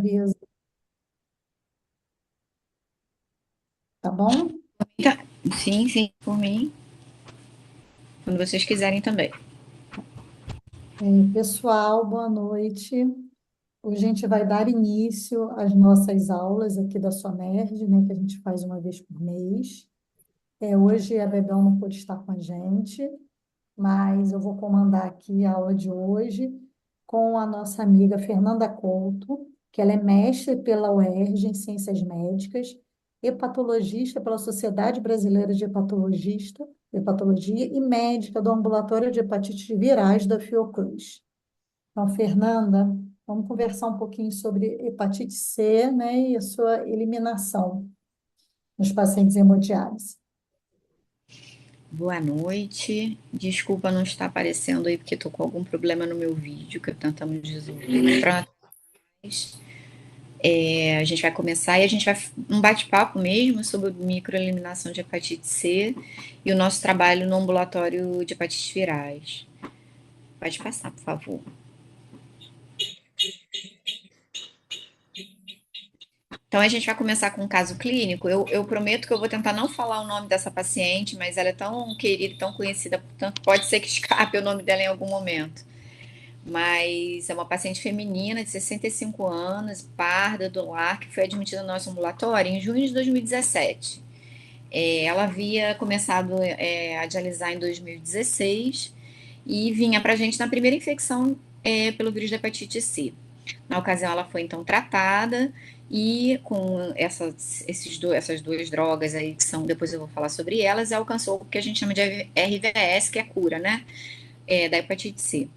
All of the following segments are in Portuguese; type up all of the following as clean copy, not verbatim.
aviso, tá bom? Tá. Sim, sim, por mim. Quando vocês quiserem também. Pessoal, boa noite. Hoje a gente vai dar início às nossas aulas aqui da SONERD, né, que a gente faz uma vez por mês. Hoje a Bebel não pôde estar com a gente, mas eu vou comandar aqui a aula de hoje com a nossa amiga Fernanda Couto, que ela é mestre pela UERJ em Ciências Médicas, hepatologista pela Sociedade Brasileira de Hepatologia e médica do Ambulatório de Hepatites Virais da Fiocruz. Então, Fernanda, vamos conversar um pouquinho sobre hepatite C, né, e a sua eliminação nos pacientes hemodiálise. Boa noite. Desculpa não estar aparecendo aí porque estou com algum problema no meu vídeo que tentamos resolver. A gente vai começar e a gente vai um bate-papo mesmo sobre microeliminação de hepatite C e o nosso trabalho no ambulatório de hepatites virais. Pode passar, por favor. Então, a gente vai começar com um caso clínico. Eu prometo que eu vou tentar não falar o nome dessa paciente, mas ela é tão querida, tão conhecida, portanto, pode ser que escape o nome dela em algum momento. Mas é uma paciente feminina de 65 anos, parda, do lar, que foi admitida no nosso ambulatório em junho de 2017. Ela havia começado a dialisar em 2016 e vinha para a gente na primeira infecção pelo vírus da hepatite C. Na ocasião, ela foi então tratada e com essas duas drogas aí, que são, depois eu vou falar sobre elas, alcançou o que a gente chama de RVS, que é a cura, né? Da hepatite C.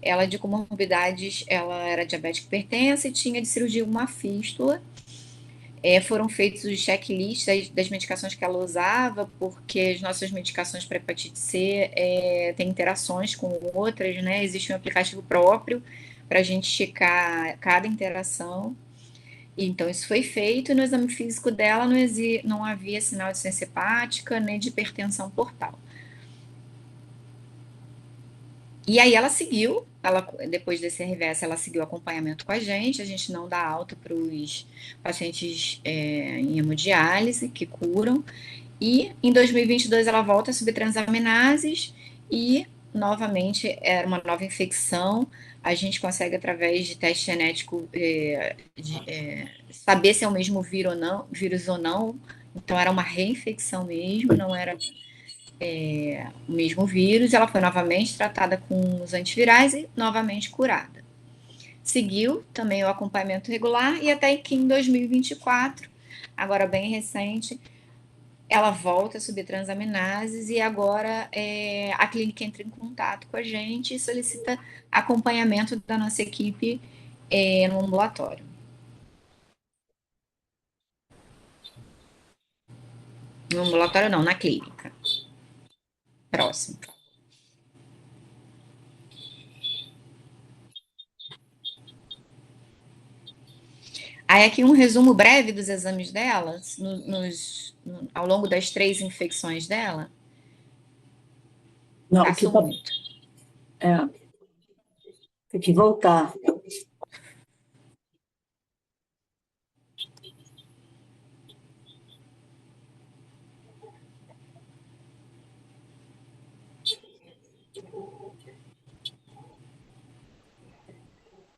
Ela, de comorbidades, ela era diabética hipertensa e tinha de cirurgia uma fístula. Foram feitos os checklists das medicações que ela usava, porque as nossas medicações para hepatite C têm interações com outras, né? Existe um aplicativo próprio para a gente checar cada interação. Então, isso foi feito e no exame físico dela não havia sinal de ciência hepática nem de hipertensão portal. E aí ela seguiu, depois desse RVS, ela seguiu acompanhamento com a gente não dá alta para os pacientes em hemodiálise, que curam, e em 2022 ela volta a subir transaminases e, novamente, era uma nova infecção, a gente consegue, através de teste genético, saber se é o mesmo vírus ou não, então era uma reinfecção mesmo, não era o mesmo vírus, ela foi novamente tratada com os antivirais e novamente curada. Seguiu também o acompanhamento regular e até que em 2024, agora bem recente, ela volta a subir transaminases e agora a clínica entra em contato com a gente e solicita acompanhamento da nossa equipe no ambulatório. No ambulatório não, na clínica. Próximo. Aí aqui um resumo breve dos exames dela, ao longo das 3 infecções dela. Não, o que Passo tá, muito. é, tem que voltar.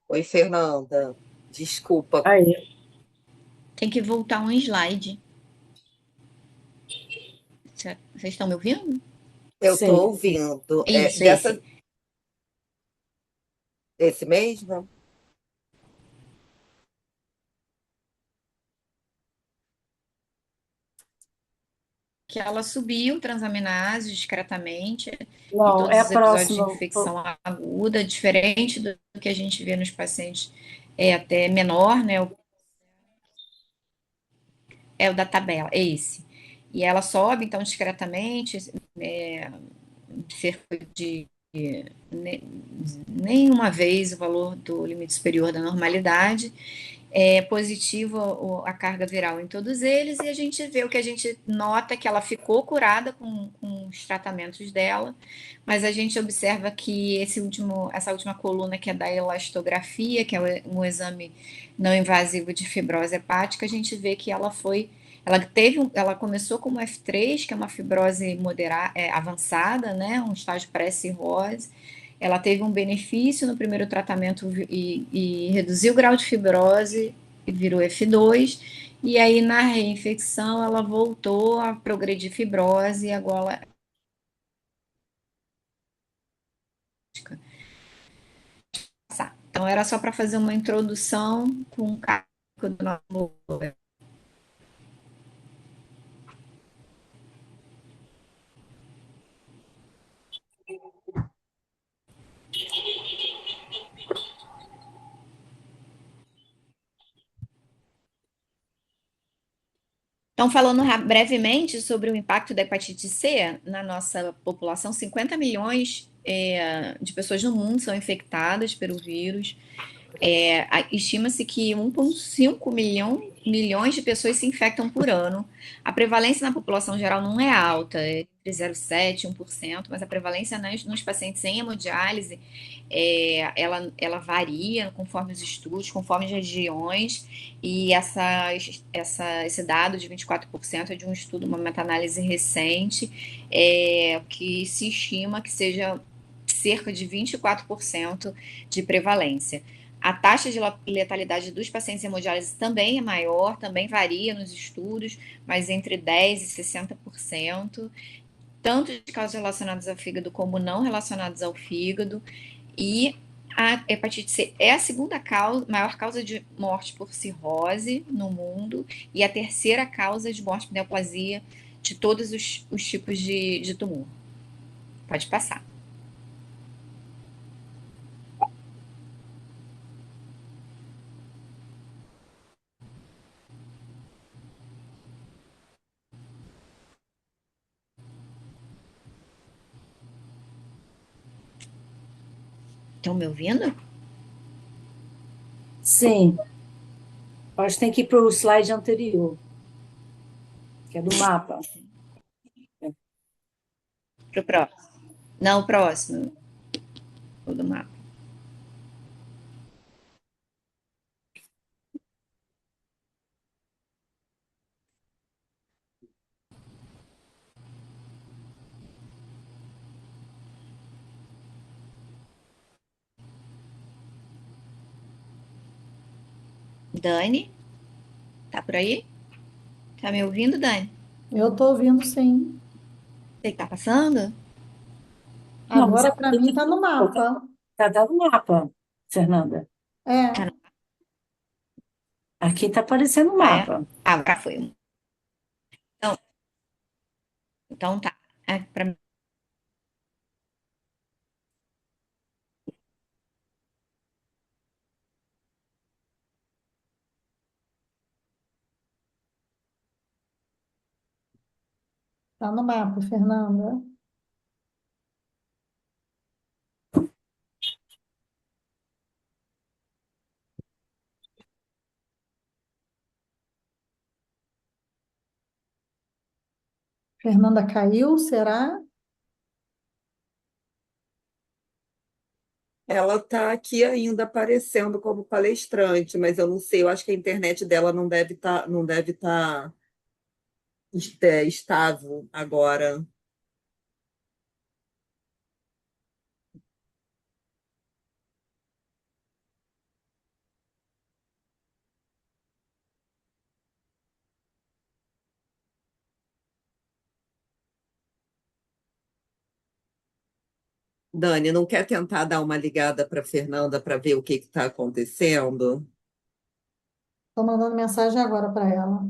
Oi, Fernanda. Desculpa. Aí, Tem que voltar um slide. Vocês estão me ouvindo? Eu estou sim. ouvindo. Isso, esse. Esse mesmo? Que ela subiu transaminase discretamente em Não, todos é a os episódios de próxima. infecção aguda, diferente do que a gente vê nos pacientes até menor, né? É o da tabela, é esse. E ela sobe, então, discretamente, cerca de nem uma vez o valor do limite superior da normalidade, é positiva a carga viral em todos eles, e a gente vê o que a gente nota é que ela ficou curada com os tratamentos dela, mas a gente observa que essa última coluna, que é da elastografia, que é um exame não invasivo de fibrose hepática, a gente vê que ela começou como F3, que é uma fibrose avançada, né, um estágio pré-cirrose. Ela teve um benefício no primeiro tratamento e reduziu o grau de fibrose e virou F2. E aí, na reinfecção, ela voltou a progredir fibrose e agora. Então, era só para fazer uma introdução com o cálculo do novo. Então, falando brevemente sobre o impacto da hepatite C na nossa população, 50 milhões de pessoas no mundo são infectadas pelo vírus. Estima-se que 1,5 milhões de pessoas se infectam por ano. A prevalência na população geral não é alta, é entre 0,7% e 1%, mas a prevalência nos pacientes em hemodiálise ela varia conforme os estudos, conforme as regiões, e esse dado de 24% é de um estudo, uma meta-análise recente, que se estima que seja cerca de 24% de prevalência. A taxa de letalidade dos pacientes hemodiálise também é maior, também varia nos estudos, mas entre 10% e 60%, tanto de causas relacionadas ao fígado como não relacionadas ao fígado. E a hepatite C é a segunda maior causa de morte por cirrose no mundo e a terceira causa de morte por neoplasia de todos os tipos de tumor. Pode passar. Estão me ouvindo? Sim. Acho que tem que ir para o slide anterior, que é do mapa. Pro próximo. Não, o próximo. O do mapa. Dani, tá por aí? Tá me ouvindo, Dani? Eu estou ouvindo, sim. Você que tá passando? Não, mas Agora, para mim, está no mapa. está dando mapa, Fernanda. É, Aqui está aparecendo o Ah, é? mapa. Ah, agora foi. Então, então tá. Pra mim. está no mapa, Fernanda. Fernanda caiu, será? Ela está aqui ainda aparecendo como palestrante, mas eu não sei, eu acho que a internet dela não deve tá estável agora. Dani, não quer tentar dar uma ligada para Fernanda para ver o que está acontecendo? Estou mandando mensagem agora para ela.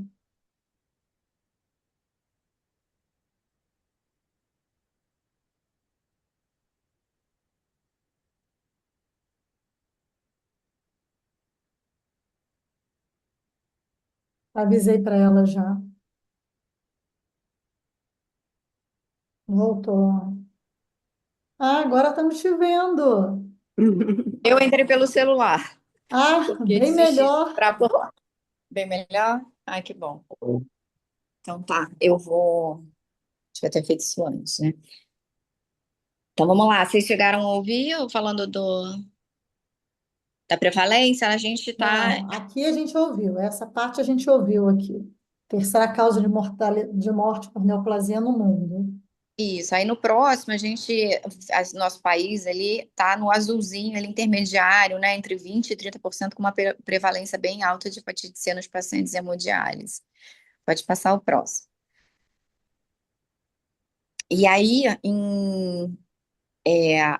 Avisei para ela já. Voltou. Ah, agora estamos te vendo. Eu entrei pelo celular. Ah, porque bem desisti de melhor. comprar por bem melhor. Ai, que bom. Então tá, eu vou. Devia ter feito isso antes, né? Então vamos lá. Vocês chegaram a ouvir eu falando da prevalência? A gente está. Não, aqui a gente ouviu, essa parte a gente ouviu aqui. Terceira causa de morte por neoplasia no mundo. Isso, aí no próximo nosso país ali está no azulzinho, ali intermediário, né, entre 20 e 30% com uma prevalência bem alta de hepatite C nos pacientes hemodiálise. Pode passar o próximo. E aí,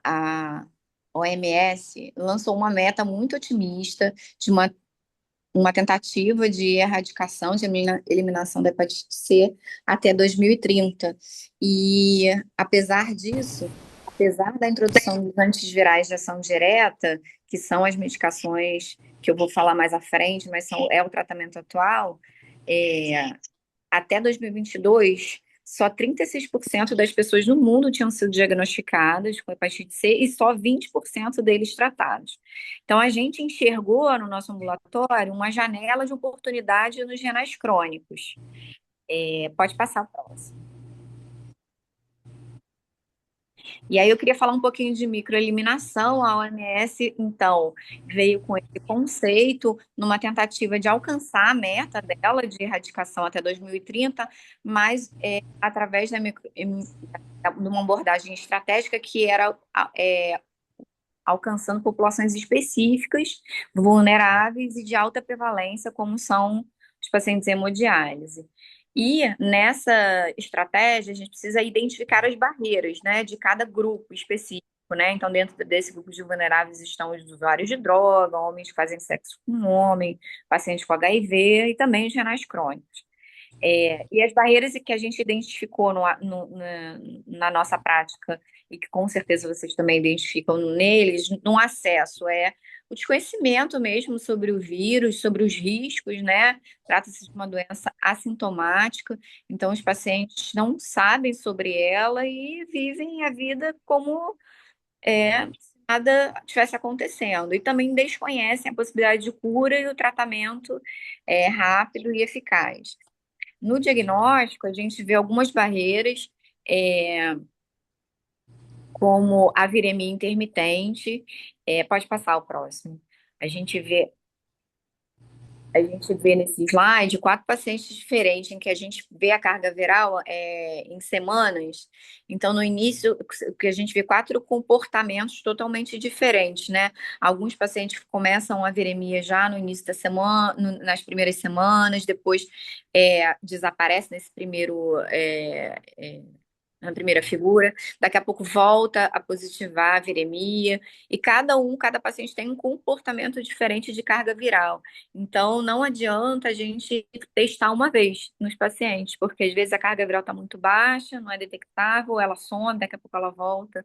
a OMS lançou uma meta muito otimista de uma tentativa de erradicação, de eliminação da hepatite C até 2030. E, apesar disso, apesar da introdução dos antivirais de ação direta, que são as medicações que eu vou falar mais à frente, mas é o tratamento atual, é, até 2022, só 36% das pessoas no mundo tinham sido diagnosticadas com hepatite C e só 20% deles tratados. Então, a gente enxergou no nosso ambulatório uma janela de oportunidade nos renais crônicos. Pode passar o próximo. E aí eu queria falar um pouquinho de microeliminação. A OMS, então, veio com esse conceito numa tentativa de alcançar a meta dela de erradicação até 2030, mas através de uma abordagem estratégica que era alcançando populações específicas, vulneráveis e de alta prevalência, como são os pacientes hemodiálise. E nessa estratégia, a gente precisa identificar as barreiras, né, de cada grupo específico, né? Então, dentro desse grupo de vulneráveis estão os usuários de droga, homens que fazem sexo com homem, pacientes com HIV e também os renais crônicos. E as barreiras que a gente identificou na nossa prática, e que com certeza vocês também identificam neles, no acesso, o desconhecimento mesmo sobre o vírus, sobre os riscos, né? Trata-se de uma doença assintomática, então os pacientes não sabem sobre ela e vivem a vida como se nada tivesse acontecendo. E também desconhecem a possibilidade de cura e o tratamento rápido e eficaz. No diagnóstico, a gente vê algumas barreiras, é, como a viremia intermitente. Pode passar o próximo. A gente vê A gente vê nesse slide 4 pacientes diferentes, em que a gente vê a carga viral em semanas. Então, no início, que a gente vê 4 comportamentos totalmente diferentes, né? Alguns pacientes começam a viremia já no início da semana, nas primeiras semanas, depois desaparece nesse primeiro na primeira figura, daqui a pouco volta a positivar a viremia, e cada paciente tem um comportamento diferente de carga viral. Então, não adianta a gente testar uma vez nos pacientes, porque às vezes a carga viral está muito baixa, não é detectável, ela some, daqui a pouco ela volta.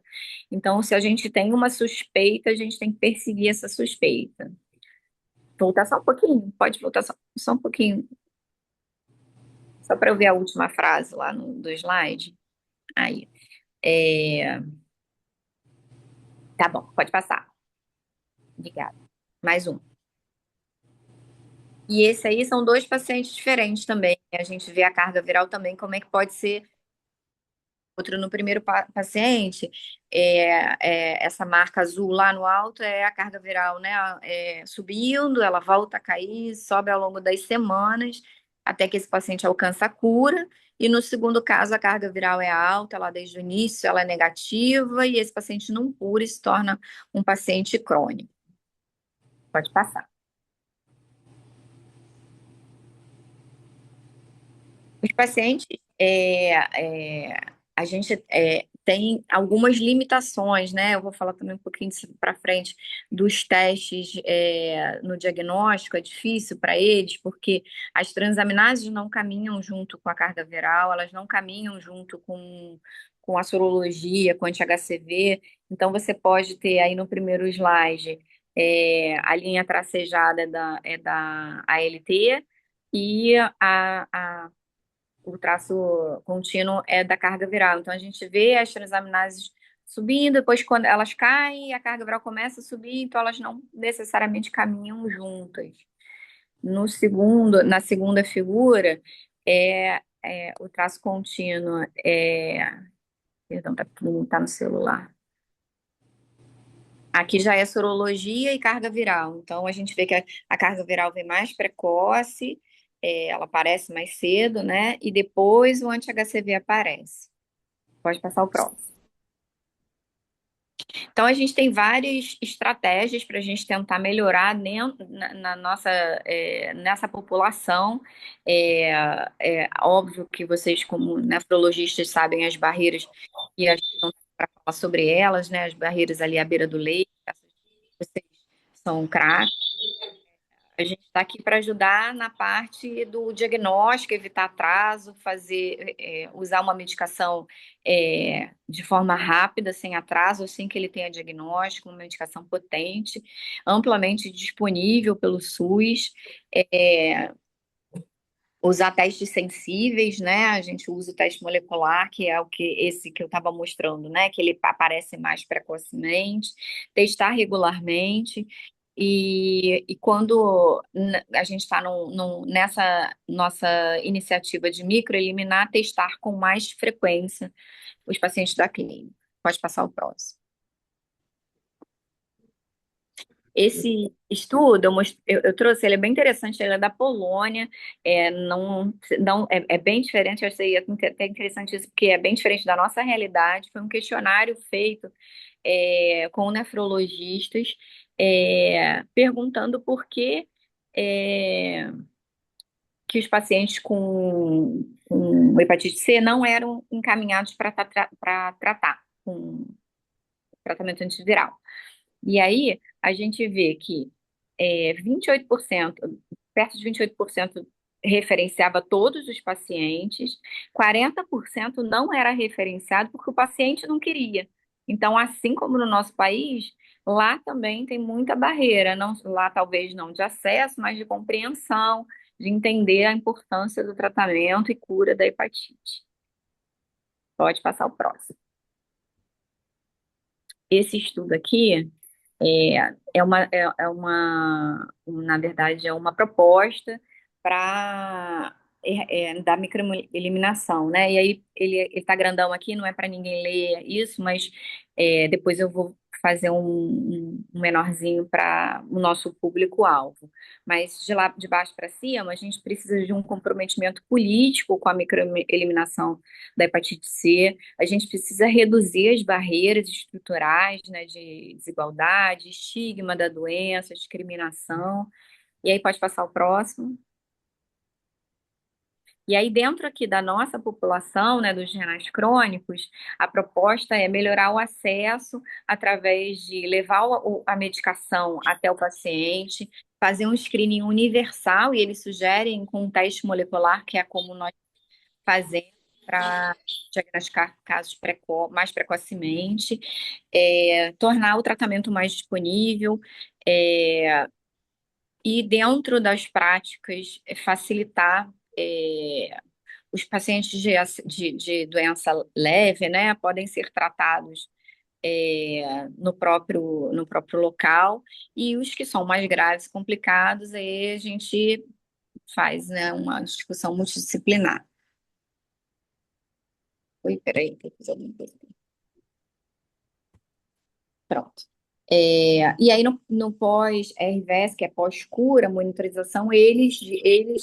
Então, se a gente tem uma suspeita, a gente tem que perseguir essa suspeita. Voltar só um pouquinho, pode voltar só um pouquinho, só para eu ver a última frase lá do slide. Aí. É, Tá bom, pode passar. Obrigada. Mais um. E esse aí são 2 pacientes diferentes também. A gente vê a carga viral também, como é que pode ser. Outro no primeiro paciente, essa marca azul lá no alto é a carga viral, né? Subindo, ela volta a cair, sobe ao longo das semanas, até que esse paciente alcança a cura. E no segundo caso, a carga viral é alta, lá desde o início ela é negativa, e esse paciente não cura e se torna um paciente crônico. Pode passar. Os pacientes, a gente tem algumas limitações, né? Eu vou falar também um pouquinho para frente dos testes no diagnóstico, é difícil para eles, porque as transaminases não caminham junto com a carga viral, elas não caminham junto com a sorologia, com anti-HCV. Então, você pode ter aí no primeiro slide a linha tracejada da ALT e o traço contínuo é da carga viral. Então, a gente vê as transaminases subindo, depois quando elas caem, a carga viral começa a subir, então elas não necessariamente caminham juntas. Na segunda figura, o traço contínuo perdão, tá no celular. Aqui já é sorologia e carga viral. Então, a gente vê que a carga viral vem mais precoce, ela aparece mais cedo, né? E depois o anti-HCV aparece. Pode passar o próximo. Então, a gente tem várias estratégias para a gente tentar melhorar na nossa, nessa população. É óbvio que vocês, como nefrologistas, sabem as barreiras e a gente não tem para falar sobre elas, né? As barreiras ali à beira do leito, vocês são craques. A gente está aqui para ajudar na parte do diagnóstico, evitar atraso, usar uma medicação de forma rápida, sem atraso, assim que ele tenha diagnóstico, uma medicação potente, amplamente disponível pelo SUS. É, Usar testes sensíveis, né? A gente usa o teste molecular, que é esse que eu estava mostrando, né? Que ele aparece mais precocemente, testar regularmente. E quando a gente está nessa nossa iniciativa de microeliminar, testar com mais frequência os pacientes da clínica. Pode passar o próximo. Esse estudo eu trouxe, ele é bem interessante, ele é da Polônia, é bem diferente, eu achei até interessante isso, porque é bem diferente da nossa realidade. Foi um questionário feito com nefrologistas, perguntando por é, que os pacientes com hepatite C não eram encaminhados para tratar com tratamento antiviral. E aí, a gente vê que 28%, perto de 28% referenciava todos os pacientes, 40% não era referenciado porque o paciente não queria. Então, assim como no nosso país, lá também tem muita barreira, lá talvez não de acesso, mas de compreensão, de entender a importância do tratamento e cura da hepatite. Pode passar o próximo. Esse estudo aqui na verdade, é uma proposta para da microeliminação, né? E aí ele está grandão aqui, não é para ninguém ler isso, mas depois eu vou fazer um menorzinho para o nosso público-alvo. Mas de lá de baixo para cima, a gente precisa de um comprometimento político com a microeliminação da hepatite C. A gente precisa reduzir as barreiras estruturais, né, de desigualdade, estigma da doença, discriminação. E aí pode passar o próximo. E aí, dentro aqui da nossa população, né, dos renais crônicos, a proposta é melhorar o acesso através de levar a medicação até o paciente, fazer um screening universal, e eles sugerem com um teste molecular, que é como nós fazemos para diagnosticar casos mais precocemente, tornar o tratamento mais disponível, e dentro das práticas, facilitar os pacientes de doença leve, né, podem ser tratados no próprio local, e os que são mais graves, complicados, aí a gente faz, né, uma discussão multidisciplinar. Oi, peraí, tem que fazer alguma coisa. Pronto. E aí, no pós-RVS, que é pós-cura, monitorização, eles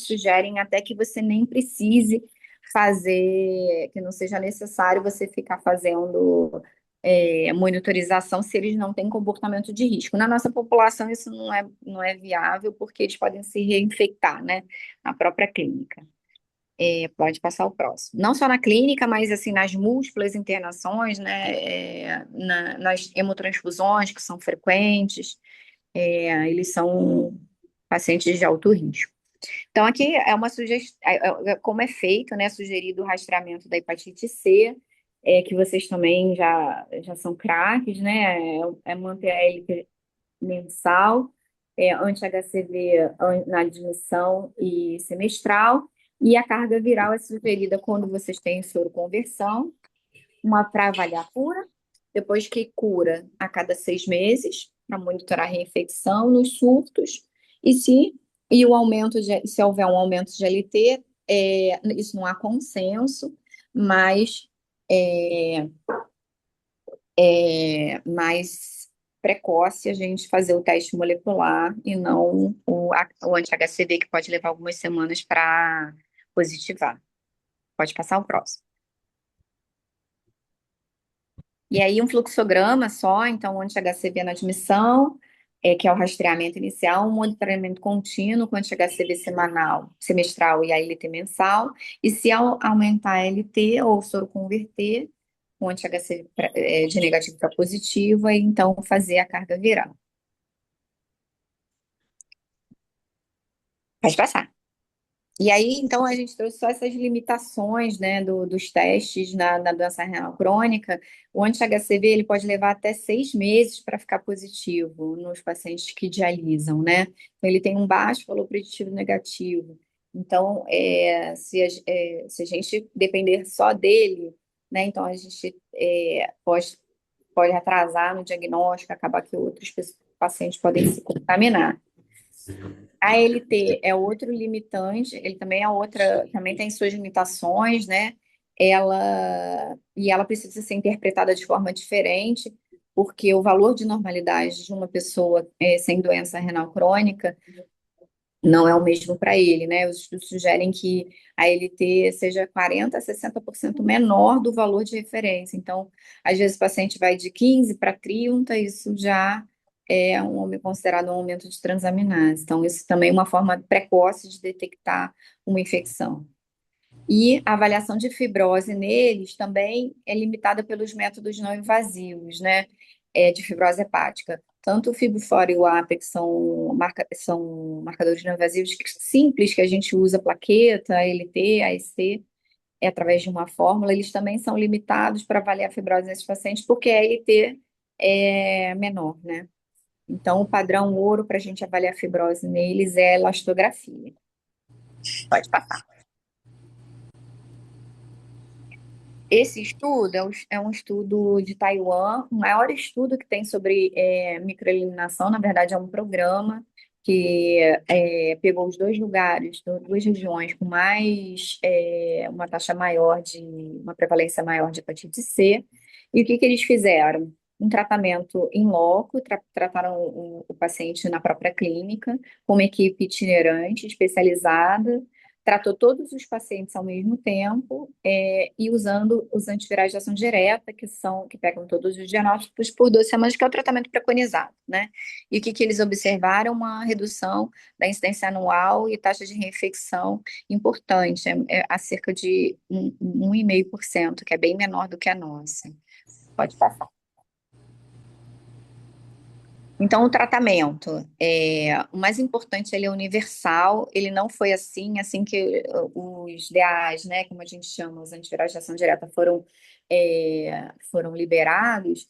sugerem até que você nem precise fazer, que não seja necessário você ficar fazendo monitorização se eles não têm comportamento de risco. Na nossa população, isso não é viável, porque eles podem se reinfectar, né, na própria clínica. Pode passar o próximo. Não só na clínica, mas assim nas múltiplas internações, né, nas hemotransfusões que são frequentes, eles são pacientes de alto risco. Então, aqui é uma sugestão, como é feito, né, sugerido o rastreamento da hepatite C, que vocês também já são craques, né, manter a LP mensal, anti-HCV na admissão e semestral, e a carga viral é sugerida quando vocês têm soroconversão, uma para avaliar a cura, depois que cura a cada 6 meses, para monitorar a reinfecção nos surtos, e se o aumento se houver um aumento de LT, isso não há consenso, mas é, mais precoce a gente fazer o teste molecular e não o anti-HCV, que pode levar algumas semanas para positivar. Pode passar o próximo. E aí um fluxograma só, então o anti-HCV na admissão, que é o rastreamento inicial, um monitoramento contínuo com anti-HCV semanal, semestral e a LT mensal, e se aumentar a LT ou soro converter, com anti-HCV de negativo para positivo, aí então fazer a carga viral. Pode passar. E aí, então, a gente trouxe só essas limitações, né, dos testes na doença renal crônica. O anti-HCV, ele pode levar até 6 meses para ficar positivo nos pacientes que dialisam, né? Então, ele tem um baixo valor preditivo negativo. Então, se a gente depender só dele, né, então a gente pode atrasar no diagnóstico, acabar que outros pacientes podem se contaminar. A ALT é outro limitante, ele também é outra, também tem suas limitações, né? Ela precisa ser interpretada de forma diferente, porque o valor de normalidade de uma pessoa sem doença renal crônica não é o mesmo para ele, né? Os estudos sugerem que a LT seja 40 a 60% menor do valor de referência. Então, às vezes o paciente vai de 15 para 30, isso já considerado um aumento de transaminase. Então, isso também é uma forma precoce de detectar uma infecção. E a avaliação de fibrose neles também é limitada pelos métodos não invasivos, né? De fibrose hepática. Tanto o FIB-4 e o APEC são marcadores não invasivos simples, que a gente usa plaqueta, ALT, AST, através de uma fórmula, eles também são limitados para avaliar a fibrose nesses pacientes, porque a ALT é menor, né? Então, o padrão ouro para a gente avaliar a fibrose neles é a elastografia. Pode passar. Esse estudo é um estudo de Taiwan, o maior estudo que tem sobre microeliminação, na verdade, é um programa que pegou os dois lugares, duas regiões com uma taxa maior uma prevalência maior de hepatite C. E o que eles fizeram? Um tratamento in loco, trataram o paciente na própria clínica, com uma equipe itinerante, especializada, tratou todos os pacientes ao mesmo tempo e usando os antivirais de ação direta, que pegam todos os diagnósticos por 12 semanas, que é o tratamento preconizado, né? E o que eles observaram? Uma redução da incidência anual e taxa de reinfecção importante, a cerca de 1,5%, que é bem menor do que a nossa. Pode passar. Então, o tratamento, o mais importante, ele é universal, ele não foi assim que os DAs, né, como a gente chama, os antivirais de ação direta, foram liberados,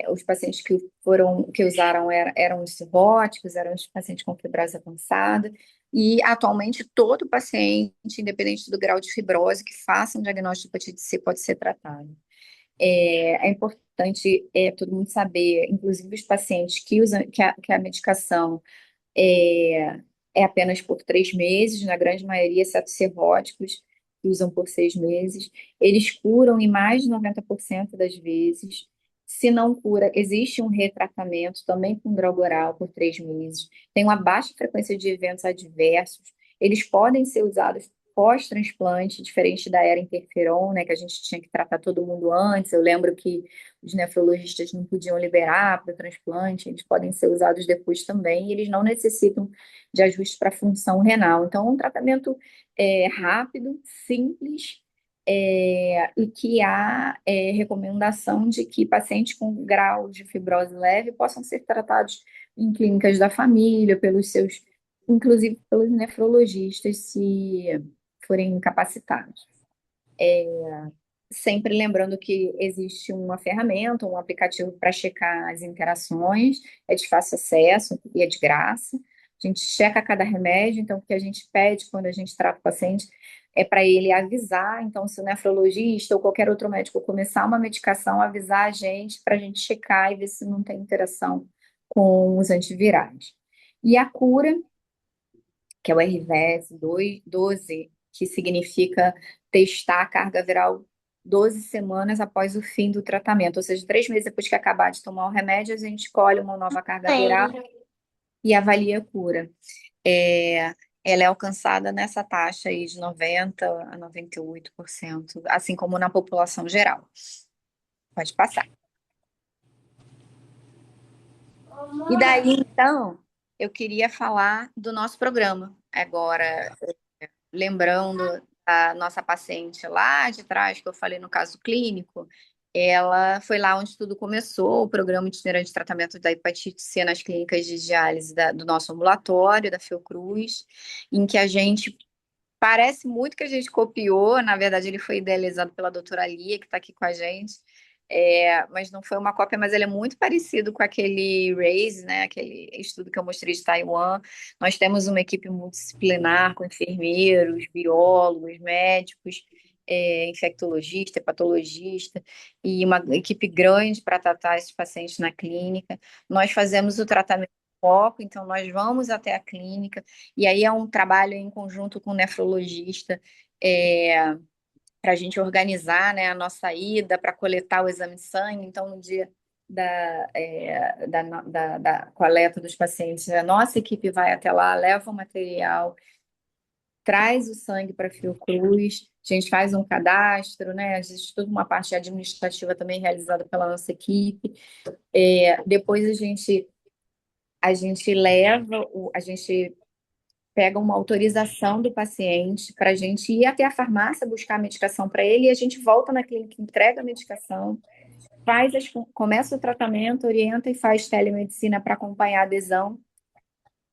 os pacientes que usaram eram os cirróticos, eram os pacientes com fibrose avançada, e atualmente todo paciente, independente do grau de fibrose, que faça um diagnóstico de hepatite C pode ser tratado. É importante todo mundo saber, inclusive os pacientes que usam que a medicação é, é apenas por 3 meses, na grande maioria, exceto cirróticos, que usam por 6 meses, eles curam em mais de 90% das vezes. Se não cura, existe um retratamento também com droga oral por 3 meses. Tem uma baixa frequência de eventos adversos. Eles podem ser usados pós-transplante, diferente da era interferon, né, que a gente tinha que tratar todo mundo antes. Eu lembro que os nefrologistas não podiam liberar para o transplante, eles podem ser usados depois também, e eles não necessitam de ajuste para a função renal. Então, é um tratamento rápido, simples, e que há recomendação de que pacientes com grau de fibrose leve possam ser tratados em clínicas da família, inclusive pelos nefrologistas, se forem capacitados. Sempre lembrando que existe uma ferramenta, um aplicativo para checar as interações, é de fácil acesso e é de graça. A gente checa cada remédio, então o que a gente pede quando a gente trata o paciente é para ele avisar, então, se o nefrologista ou qualquer outro médico começar uma medicação, avisar a gente para a gente checar e ver se não tem interação com os antivirais. E a cura, que é o RVS 12, que significa testar a carga viral 12 semanas após o fim do tratamento, ou seja, 3 meses depois que acabar de tomar o remédio, a gente escolhe uma nova carga viral e avalia a cura. Ela é alcançada nessa taxa aí de 90 a 98%, assim como na população geral. Pode passar. E daí, então, eu queria falar do nosso programa. Agora, lembrando a nossa paciente lá de trás, que eu falei no caso clínico, ela foi lá onde tudo começou, o programa itinerante de tratamento da hepatite C nas clínicas de diálise do nosso ambulatório, da Fiocruz, em que a gente parece muito que a gente copiou, na verdade ele foi idealizado pela doutora Lia, que está aqui com a gente, mas não foi uma cópia, mas ele é muito parecido com aquele RAISE, né, aquele estudo que eu mostrei de Taiwan. Nós temos uma equipe multidisciplinar com enfermeiros, biólogos, médicos, infectologista, hepatologista, e uma equipe grande para tratar esses pacientes na clínica. Nós fazemos o tratamento foco, então nós vamos até a clínica, e aí é um trabalho em conjunto com o nefrologista, para a gente organizar, né, a nossa ida para coletar o exame de sangue. Então, no dia da coleta dos pacientes, a nossa equipe vai até lá, leva o material, traz o sangue para a Fiocruz, a gente faz um cadastro, né? Existe toda uma parte administrativa também realizada pela nossa equipe. Depois a gente pega uma autorização do paciente para a gente ir até a farmácia buscar a medicação para ele, e a gente volta na clínica, entrega a medicação, começa o tratamento, orienta e faz telemedicina para acompanhar a adesão.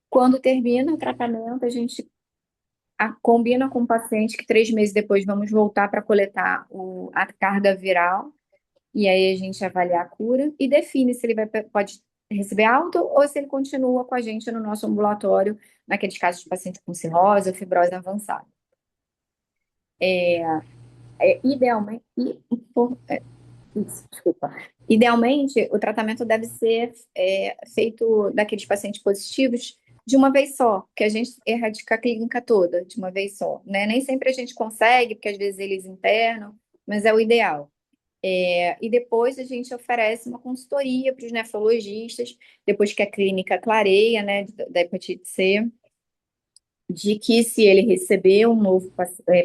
Quando termina o tratamento, a gente combina com o paciente que 3 meses depois vamos voltar para coletar a carga viral, e aí a gente avalia a cura e define se ele pode receber alta ou se ele continua com a gente no nosso ambulatório, naqueles casos de paciente com cirrose ou fibrose avançada. Idealmente, desculpa. Idealmente, o tratamento deve ser feito daqueles pacientes positivos de uma vez só, que a gente erradica a clínica toda de uma vez só, né? Nem sempre a gente consegue, porque às vezes eles internam, mas é o ideal. E depois a gente oferece uma consultoria para os nefrologistas, depois que a clínica clareia, né, da hepatite C, de que se ele receber um novo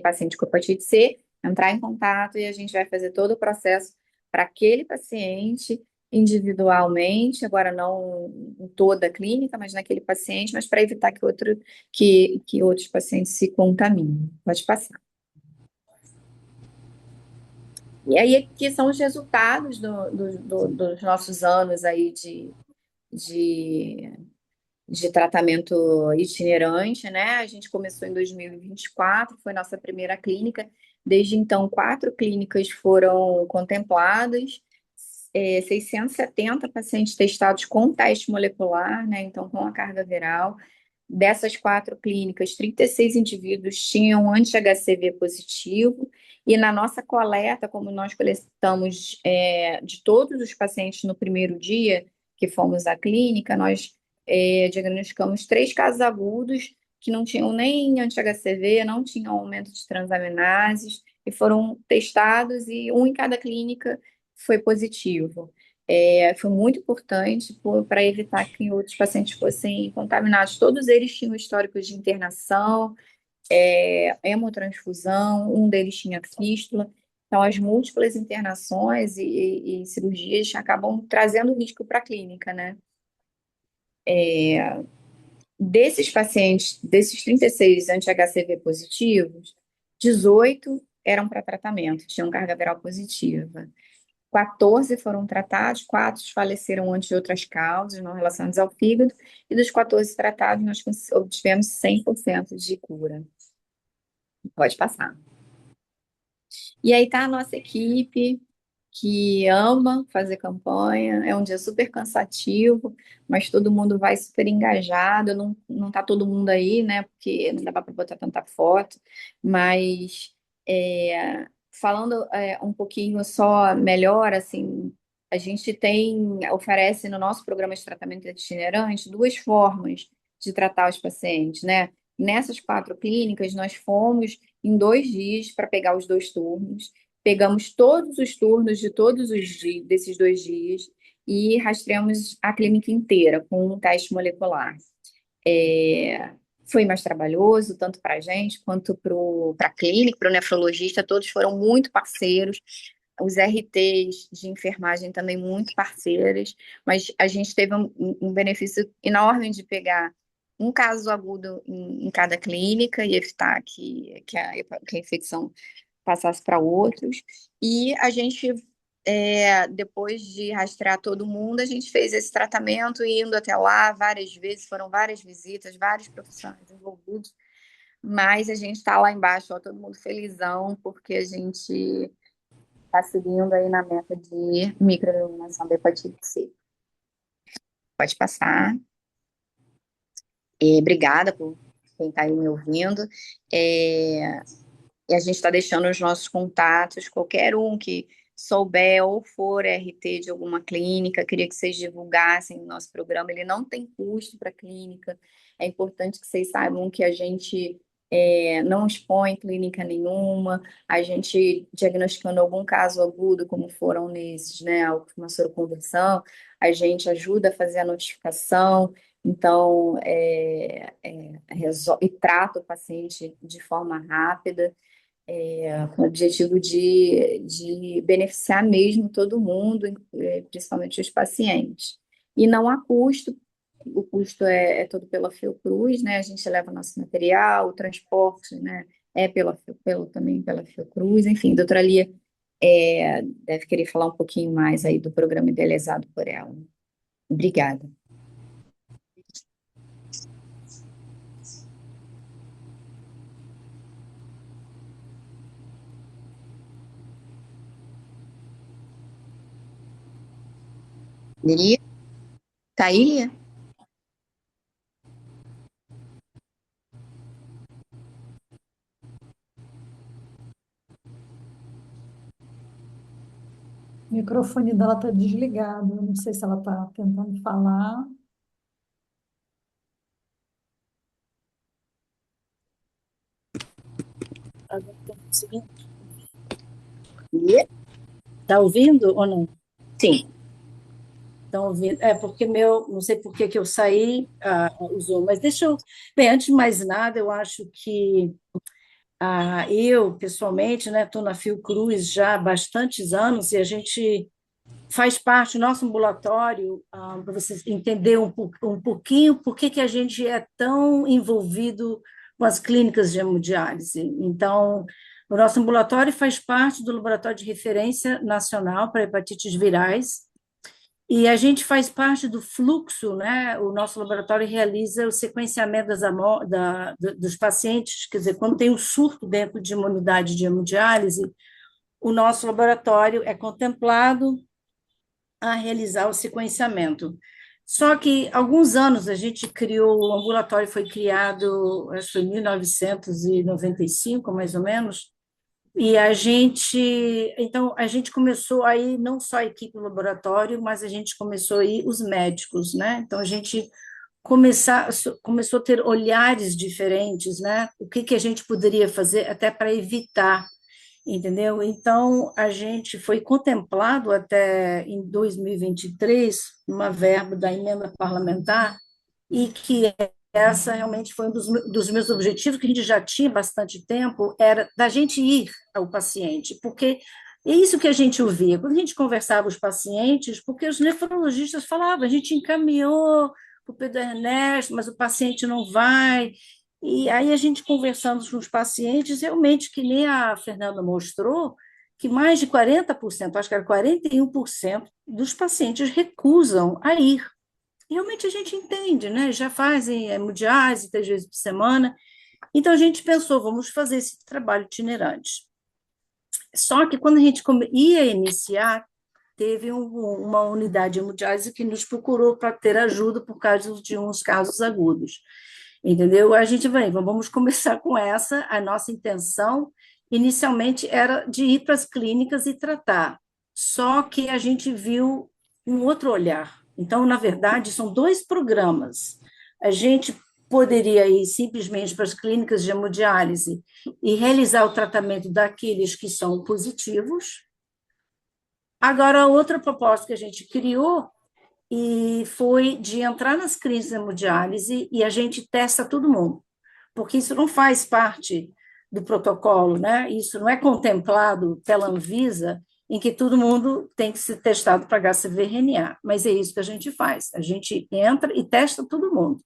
paciente com hepatite C, entrar em contato e a gente vai fazer todo o processo para aquele paciente individualmente, agora não em toda a clínica, mas naquele paciente, mas para evitar que outros pacientes se contaminem. Pode passar. E aí, aqui são os resultados dos nossos anos aí de, de tratamento itinerante, né? A gente começou em 2024, foi nossa primeira clínica. Desde então, 4 clínicas foram contempladas, 670 pacientes testados com teste molecular, né? Então, com a carga viral. Dessas 4 clínicas, 36 indivíduos tinham anti-HCV positivo, e na nossa coleta, como nós coletamos de todos os pacientes no primeiro dia que fomos à clínica, nós diagnosticamos 3 casos agudos que não tinham nem anti-HCV, não tinham aumento de transaminases, e foram testados, e um em cada clínica foi positivo. Foi muito importante para evitar que outros pacientes fossem contaminados. Todos eles tinham históricos de internação, hemotransfusão, um deles tinha fístula. Então, as múltiplas internações e cirurgias acabam trazendo risco para a clínica, né? Desses pacientes, desses 36 anti-HCV positivos, 18 eram para tratamento, tinham carga viral positiva. 14 foram tratados, 4 faleceram antes de outras causas, não relacionadas ao fígado, e dos 14 tratados, nós obtivemos 100% de cura. Pode passar. E aí está a nossa equipe, que ama fazer campanha. É um dia super cansativo, mas todo mundo vai super engajado. Não tá todo mundo aí, né? Porque não dá para botar tanta foto, mas falando um pouquinho só melhor, assim, a gente oferece no nosso programa de tratamento itinerante duas formas de tratar os pacientes, né? Nessas 4 clínicas, nós fomos em 2 dias para pegar os 2 turnos. Pegamos todos os turnos de todos os dias, desses 2 dias e rastreamos a clínica inteira com um teste molecular. É, Foi mais trabalhoso, tanto para a gente quanto para a clínica, para o nefrologista, todos foram muito parceiros. Os RTs de enfermagem também muito parceiros, mas a gente teve um benefício enorme de pegar um caso agudo em cada clínica e evitar que a infecção passasse para outros. E a gente, depois de rastrear todo mundo, a gente fez esse tratamento indo até lá várias vezes, foram várias visitas, vários profissionais envolvidos, mas a gente está lá embaixo, ó, todo mundo felizão, porque a gente está seguindo aí na meta de microeliminação da hepatite C. Pode passar. Obrigada por quem está aí me ouvindo. E a gente está deixando os nossos contatos, qualquer um que souber ou for RT de alguma clínica, queria que vocês divulgassem o nosso programa. Ele não tem custo para a clínica. É importante que vocês saibam que a gente não expõe clínica nenhuma. A gente, diagnosticando algum caso agudo, como foram nesses, né, uma soroconversão, a gente ajuda a fazer a notificação. Então, e trata o paciente de forma rápida, com o objetivo de beneficiar mesmo todo mundo, principalmente os pacientes. E não há custo, o custo é todo pela Fiocruz, né? A gente leva nosso material, o transporte, né? Também pela Fiocruz, enfim, a doutora Lia deve querer falar um pouquinho mais aí do programa idealizado por ela. Obrigada. Lia? Tá aí, Lia? O microfone dela está desligado. Eu não sei se ela está tentando falar. Lia? Está ouvindo ou não? Sim. Estão ouvindo? Porque não sei por que que eu saí, usou, mas deixa eu. Bem, antes de mais nada, eu acho que eu, pessoalmente, né, estou na Fiocruz já há bastantes anos e a gente faz parte do nosso ambulatório, para você entender um pouquinho por que que a gente é tão envolvido com as clínicas de hemodiálise. Então, o nosso ambulatório faz parte do Laboratório de Referência Nacional para Hepatites Virais, e a gente faz parte do fluxo, né? O nosso laboratório realiza o sequenciamento dos pacientes, quer dizer, quando tem um surto dentro de uma unidade de hemodiálise, o nosso laboratório é contemplado a realizar o sequenciamento. Só que, há alguns anos, a gente criou, o ambulatório foi criado, acho que foi em 1995, mais ou menos, e então, a gente começou aí, não só a equipe do laboratório, mas a gente começou aí os médicos, né? Então, a gente começou a ter olhares diferentes, né? O que que a gente poderia fazer até para evitar, entendeu? Então, a gente foi contemplado até em 2023, uma verba da emenda parlamentar, e que essa realmente foi um dos meus objetivos, que a gente já tinha bastante tempo, era da gente ir ao paciente, porque é isso que a gente ouvia. Quando a gente conversava com os pacientes, porque os nefrologistas falavam, a gente encaminhou para o Pedro Ernesto, mas o paciente não vai. E aí a gente conversando com os pacientes, realmente, que nem a Fernanda mostrou, que mais de 40%, acho que era 41% dos pacientes recusam a ir. Realmente a gente entende, né? Já fazem hemodiálise 3 vezes por semana. Então a gente pensou, vamos fazer esse trabalho itinerante. Só que quando a gente ia iniciar, teve uma unidade de hemodiálise que nos procurou para ter ajuda por causa de uns casos agudos. Entendeu? A gente vai, vamos começar com essa. A nossa intenção, inicialmente, era de ir para as clínicas e tratar. Só que a gente viu um outro olhar. Então, na verdade, são dois programas. A gente poderia ir simplesmente para as clínicas de hemodiálise e realizar o tratamento daqueles que são positivos. Agora, a outra proposta que a gente criou e foi de entrar nas clínicas de hemodiálise e a gente testa todo mundo, porque isso não faz parte do protocolo, né? Isso não é contemplado pela Anvisa, em que todo mundo tem que ser testado para HCV-RNA, mas é isso que a gente faz, a gente entra e testa todo mundo.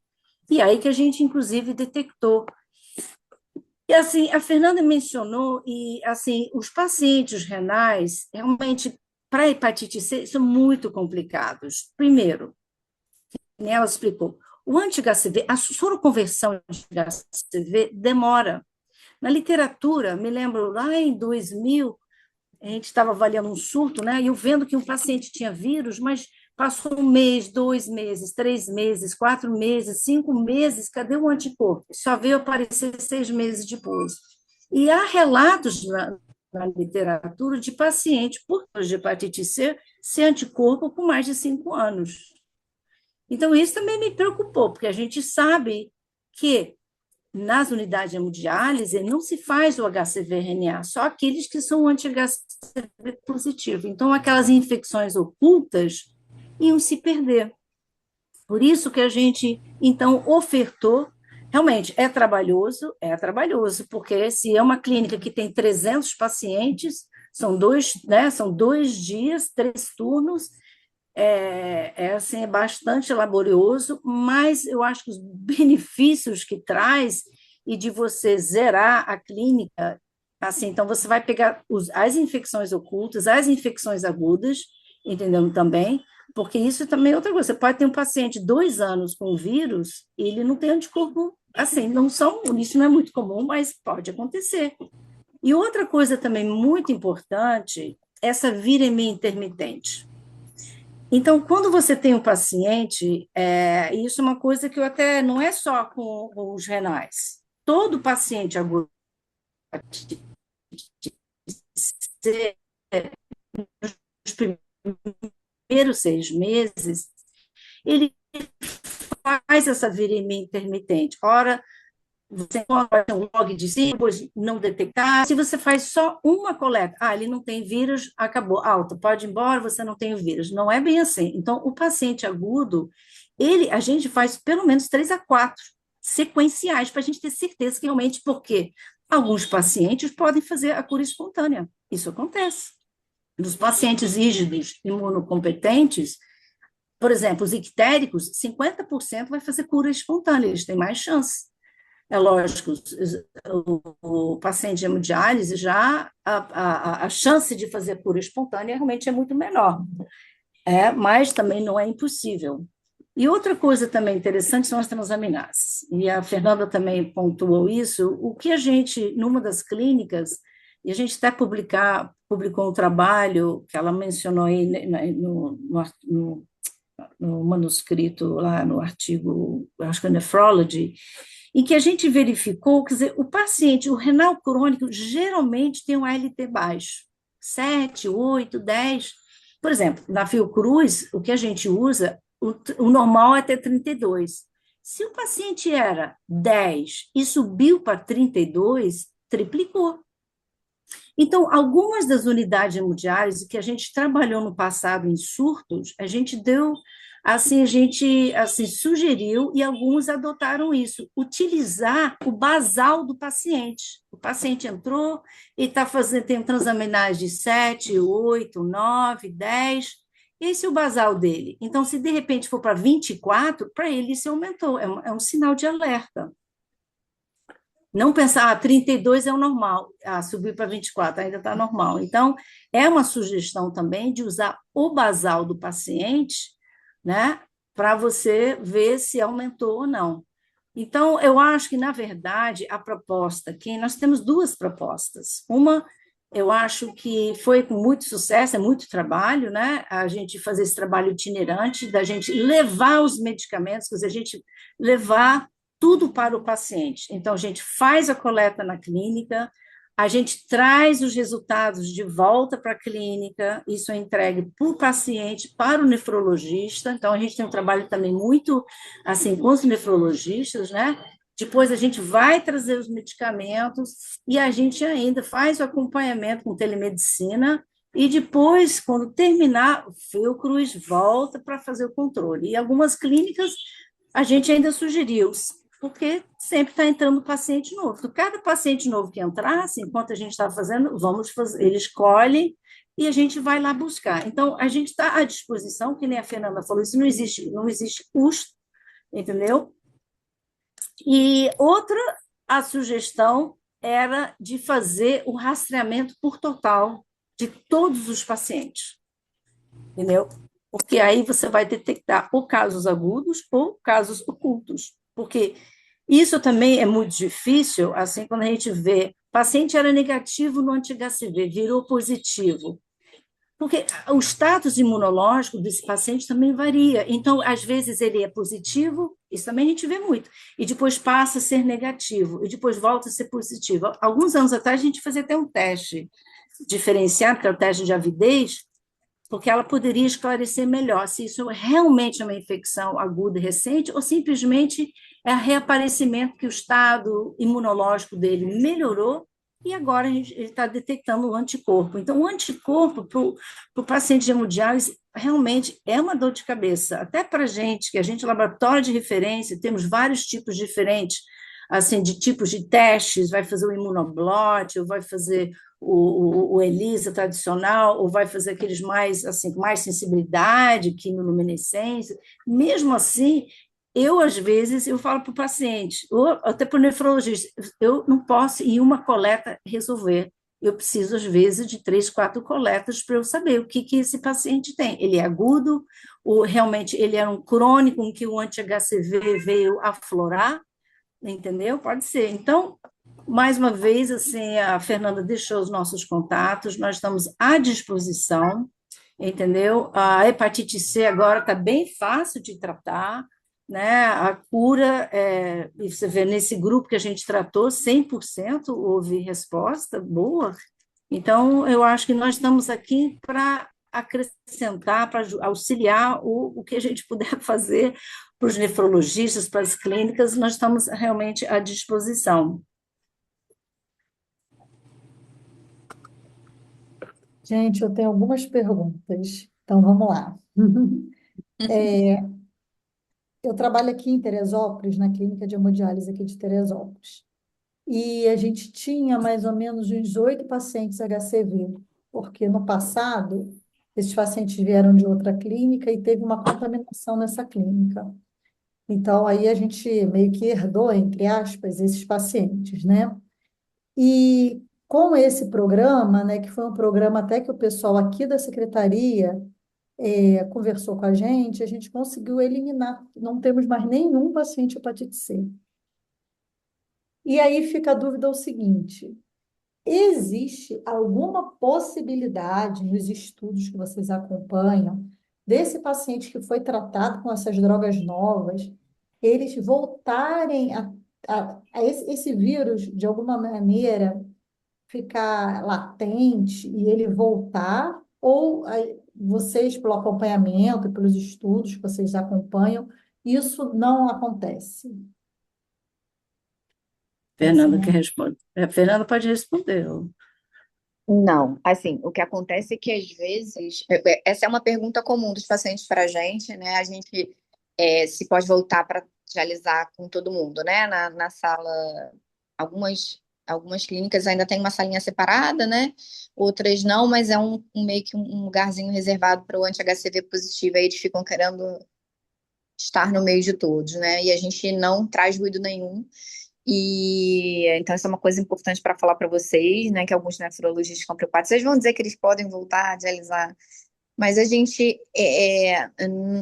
E aí que a gente, inclusive, detectou. E, assim, a Fernanda mencionou, e, assim, os pacientes renais, realmente, para hepatite C, são muito complicados. Primeiro, né, ela explicou, o anti-HCV, a soroconversão de HCV demora. Na literatura, me lembro, lá em 2000, a gente estava avaliando um surto, né, e eu vendo que um paciente tinha vírus, mas passou um mês, 2 meses, 3 meses, 4 meses, 5 meses, cadê o anticorpo? Só veio aparecer 6 meses depois. E há relatos na literatura de pacientes por de hepatite C sem anticorpo por mais de 5 anos. Então, isso também me preocupou, porque a gente sabe que nas unidades de hemodiálise não se faz o HCV-RNA, só aqueles que são anti-HCV positivo. Então, aquelas infecções ocultas iam se perder. Por isso que a gente, então, ofertou. Realmente, é trabalhoso, porque se é uma clínica que tem 300 pacientes, são 2 dias, 3 turnos, assim, é bastante laborioso, mas eu acho que os benefícios que traz e de você zerar a clínica, assim, então você vai pegar as infecções ocultas, as infecções agudas, entendeu? Também, porque isso também é outra coisa. Você pode ter um paciente 2 anos com vírus e ele não tem anticorpo, assim, isso não é muito comum, mas pode acontecer. E outra coisa também muito importante, essa viremia intermitente. Então, quando você tem um paciente, isso é uma coisa que eu até não é só com os renais. Todo paciente agudo nos primeiros 6 meses, ele faz essa viremia intermitente. Ora, você encontra um log de 5, depois não detectar. Se você faz só uma coleta, ele não tem vírus, acabou, alta, pode ir embora, você não tem o vírus. Não é bem assim. Então, o paciente agudo, a gente faz pelo menos 3 a 4 sequenciais para a gente ter certeza que realmente, porque alguns pacientes podem fazer a cura espontânea. Isso acontece. Nos pacientes rígidos, imunocompetentes, por exemplo, os ictéricos, 50% vai fazer cura espontânea, eles têm mais chance. É lógico, o paciente de hemodiálise já a chance de fazer cura espontânea realmente é muito menor, mas também não é impossível. E outra coisa também interessante são as transaminases, e a Fernanda também pontuou isso, o que a gente, numa das clínicas, e a gente até publicou um trabalho que ela mencionou aí no manuscrito, lá no artigo, acho que é Nephrology, em que a gente verificou, quer dizer, o paciente, o renal crônico, geralmente tem um ALT baixo, 7, 8, 10. Por exemplo, na Fiocruz, o que a gente usa, o normal é até 32. Se o paciente era 10 e subiu para 32, triplicou. Então, algumas das unidades hemodiálise que a gente trabalhou no passado em surtos, a gente sugeriu e alguns adotaram isso, utilizar o basal do paciente. O paciente entrou e está fazendo, tem transaminase de 7, 8, 9, 10, esse é o basal dele. Então, se de repente for para 24, para ele isso aumentou, é um sinal de alerta. Não pensar, 32 é o normal, subir para 24, ainda está normal. Então, é uma sugestão também de usar o basal do paciente, né, para você ver se aumentou ou não. Então, eu acho que, na verdade, a proposta aqui, nós temos duas propostas. Uma Eu acho que foi com muito sucesso, é muito trabalho, né? A gente fazer esse trabalho itinerante, da gente levar os medicamentos, quer dizer, a gente levar tudo para o paciente. Então, a gente faz a coleta na clínica, a gente traz os resultados de volta para a clínica, isso é entregue para o paciente, para o nefrologista. Então, a gente tem um trabalho também muito assim com os nefrologistas, né? Depois a gente vai trazer os medicamentos e a gente ainda faz o acompanhamento com telemedicina e depois, quando terminar, o Fiocruz volta para fazer o controle. E algumas clínicas a gente ainda sugeriu, porque sempre está entrando paciente novo. Então, cada paciente novo que entrasse, enquanto a gente está fazendo, vamos fazer, ele escolhe e a gente vai lá buscar. Então, a gente está à disposição, que nem a Fernanda falou, isso não existe custo, entendeu? E outra, a sugestão era de fazer o rastreamento por total de todos os pacientes, entendeu? Porque aí você vai detectar ou casos agudos ou casos ocultos. Porque isso também é muito difícil, assim, quando a gente vê, paciente era negativo no anti-HCV, virou positivo. Porque o status imunológico desse paciente também varia. Então, às vezes, ele é positivo, isso também a gente vê muito, e depois passa a ser negativo, e depois volta a ser positivo. Alguns anos atrás, a gente fazia até um teste diferenciado, que é o teste de avidez, porque ela poderia esclarecer melhor se isso realmente é uma infecção aguda e recente ou simplesmente é reaparecimento que o estado imunológico dele melhorou e agora ele está detectando o anticorpo. Então, o anticorpo para o paciente de hemodiálise realmente é uma dor de cabeça, até para a gente, que a gente é laboratório de referência, temos vários tipos diferentes, assim, de tipos de testes, vai fazer o imunoblot, ou vai fazer o ELISA tradicional, ou vai fazer aqueles mais, assim, com mais sensibilidade, quimiluminescência. Mesmo assim, eu, às vezes, eu falo para o paciente, ou até para o nefrologista, eu não posso, em uma coleta, resolver. Eu preciso, às vezes, de 3, 4 coletas para eu saber o que esse paciente tem. Ele é agudo, ou realmente ele é um crônico em que o anti-HCV veio aflorar, entendeu? Pode ser. Então, mais uma vez, assim, a Fernanda deixou os nossos contatos, nós estamos à disposição, entendeu? A hepatite C agora está bem fácil de tratar, né? A cura, e você vê nesse grupo que a gente tratou, 100% houve resposta boa. Então, eu acho que nós estamos aqui para acrescentar, para auxiliar o que a gente puder fazer para os nefrologistas, para as clínicas, nós estamos realmente à disposição. Gente, eu tenho algumas perguntas, então vamos lá. Eu trabalho aqui em Teresópolis, na clínica de hemodiálise aqui de Teresópolis. E a gente tinha mais ou menos uns 8 pacientes HCV, porque no passado esses pacientes vieram de outra clínica e teve uma contaminação nessa clínica. Então, aí a gente meio que herdou, entre aspas, esses pacientes, né? E com esse programa, né, que foi um programa até que o pessoal aqui da secretaria conversou com a gente conseguiu eliminar, não temos mais nenhum paciente hepatite C. E aí fica a dúvida o seguinte: existe alguma possibilidade nos estudos que vocês acompanham desse paciente que foi tratado com essas drogas novas, eles voltarem a esse vírus, de alguma maneira, ficar latente e ele voltar? Ou vocês, pelo acompanhamento, pelos estudos que vocês acompanham, isso não acontece? Essa é a Fernanda quer minha. responder. A Fernanda pode responder. Não, assim, o que acontece é que às vezes, essa é uma pergunta comum dos pacientes para a gente, né? A gente se pode voltar para dialisar com todo mundo, né? Na sala, algumas clínicas ainda tem uma salinha separada, né? Outras não, mas é meio que um lugarzinho reservado para o anti-HCV positivo, aí eles ficam querendo estar no meio de todos, né? E a gente não traz ruído nenhum. E então, isso é uma coisa importante para falar para vocês, né? Que alguns nefrologistas ficam preocupados. Vocês vão dizer que eles podem voltar a dialisar, mas a gente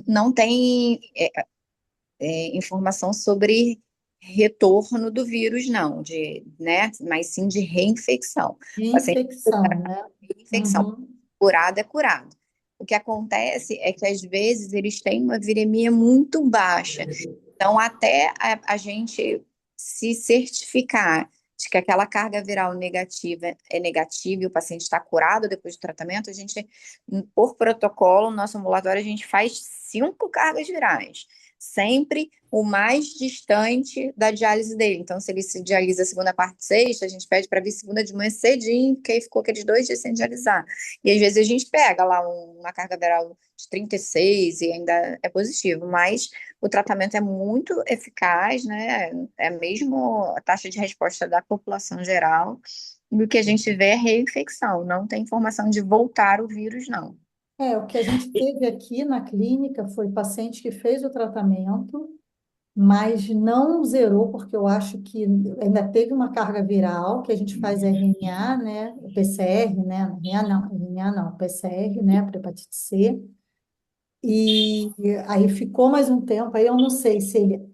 não tem informação sobre retorno do vírus, não, né, mas sim de reinfecção. O paciente Infecção, né? infecção Uhum. curado é curado. O que acontece é que às vezes eles têm uma viremia muito baixa. Então, até a gente se certificar de que aquela carga viral negativa é negativa e o paciente está curado depois do tratamento, a gente, por protocolo, no nosso ambulatório, a gente faz 5 cargas virais, sempre o mais distante da diálise dele. Então, se ele se dialisa segunda, quarta e sexta, a gente pede para vir segunda de manhã cedinho, porque aí ficou aqueles 2 dias sem dialisar. E às vezes a gente pega lá uma carga viral de 36 e ainda é positivo, mas o tratamento é muito eficaz, né? É mesmo a taxa de resposta da população geral. E o que a gente vê é reinfecção, não tem informação de voltar o vírus, não. O que a gente teve aqui na clínica foi paciente que fez o tratamento, mas não zerou, porque eu acho que ainda teve uma carga viral, que a gente faz RNA, né? PCR, né? RNA não, PCR, né? Para hepatite C. E aí ficou mais um tempo, aí eu não sei se ele,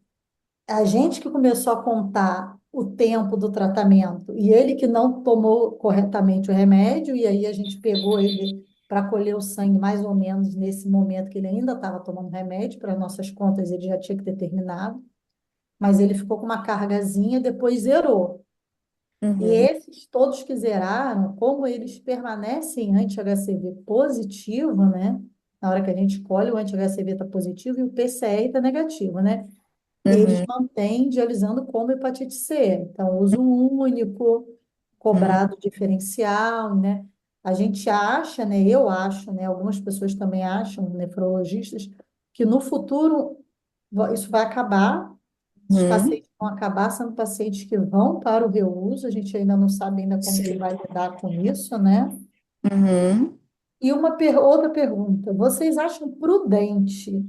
a gente que começou a contar o tempo do tratamento e ele que não tomou corretamente o remédio, e aí a gente pegou ele para colher o sangue mais ou menos nesse momento que ele ainda estava tomando remédio, para nossas contas ele já tinha que ter terminado, mas ele ficou com uma cargazinha e depois zerou. E Uhum, esses todos que zeraram, como eles permanecem anti-HCV positivo, né? Na hora que a gente colhe, o anti-HCV está positivo e o PCR está negativo, né? Eles uhum, mantêm dialisando como hepatite C. Então, uso único, uhum, cobrado diferencial, né? A gente acha, né? Eu acho, né? Algumas pessoas também acham, nefrologistas, que no futuro isso vai acabar. Os uhum, pacientes vão acabar sendo pacientes que vão para o reuso. A gente ainda não sabe ainda como que vai lidar com isso, né? uhum. E outra pergunta: vocês acham prudente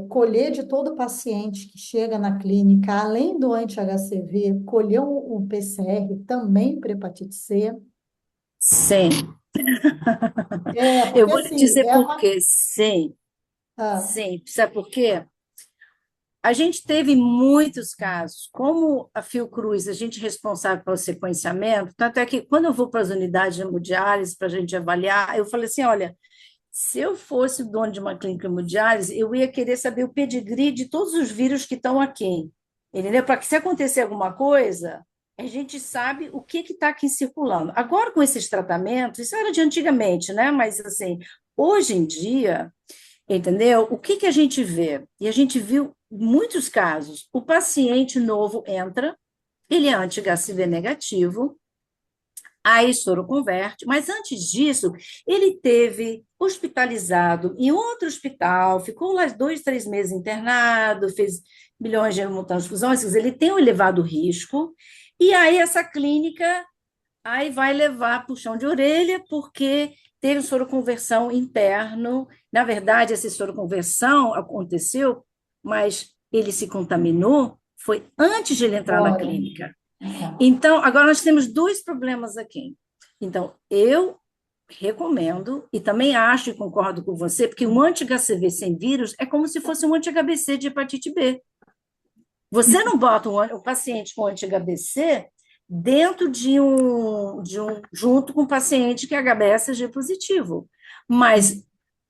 colher de todo paciente que chega na clínica, além do anti-HCV, colher um PCR também para hepatite C? Sim. Eu Porque vou lhe assim, dizer é por uma. quê. Sim, Ah, sim. Sabe por quê? A gente teve muitos casos, como a Fiocruz, a gente é responsável pelo sequenciamento, tanto é que quando eu vou para as unidades de hemodiálise para a gente avaliar, eu falei assim, olha, se eu fosse o dono de uma clínica de hemodiálise, eu ia querer saber o pedigree de todos os vírus que estão aqui, entendeu? Para que se acontecer alguma coisa, a gente sabe o que está aqui circulando. Agora, com esses tratamentos, isso era de antigamente, né? Mas, assim, hoje em dia, entendeu? O que a gente vê? E a gente viu muitos casos. O paciente novo entra, ele é anti-HCV negativo, aí soro converte, mas antes disso, ele teve hospitalizado em outro hospital, ficou lá 2, 3 meses internado, fez milhões de transfusões, quer dizer, ele tem um elevado risco, e aí essa clínica aí vai levar puxão de orelha, porque teve soroconversão interno. Na verdade, essa soroconversão aconteceu, mas ele se contaminou, foi antes de ele entrar na fora. clínica. É. Então, agora nós temos 2 problemas aqui. Então, eu recomendo, e também acho e concordo com você, porque um anti-HCV sem vírus é como se fosse um anti-HBC de hepatite B. Você não bota um paciente com anti-HBC dentro junto com um paciente que é HBsAg positivo. Mas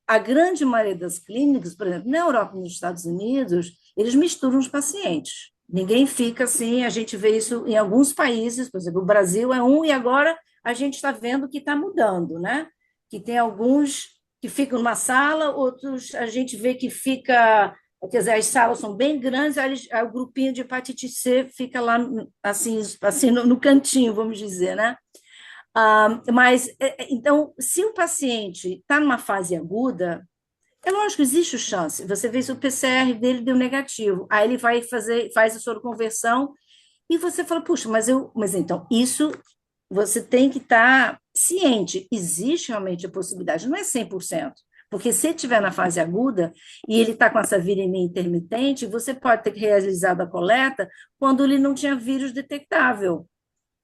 a grande maioria das clínicas, por exemplo, na Europa e nos Estados Unidos, eles misturam os pacientes. Ninguém fica assim, a gente vê isso em alguns países, por exemplo, o Brasil é um, e agora a gente está vendo que está mudando, né? Que tem alguns que ficam numa sala, outros a gente vê que fica, quer dizer, as salas são bem grandes, aí o grupinho de hepatite C fica lá, assim no cantinho, vamos dizer, né? Mas, então, se o paciente está numa fase aguda, é lógico, existe chance. Você vê se o PCR dele deu negativo, aí ele faz a soroconversão, e você fala, puxa, mas então, isso você tem que estar ciente. Existe realmente a possibilidade, não é 100%. Porque se ele estiver na fase aguda e ele está com essa viremia intermitente, você pode ter realizado a coleta quando ele não tinha vírus detectável.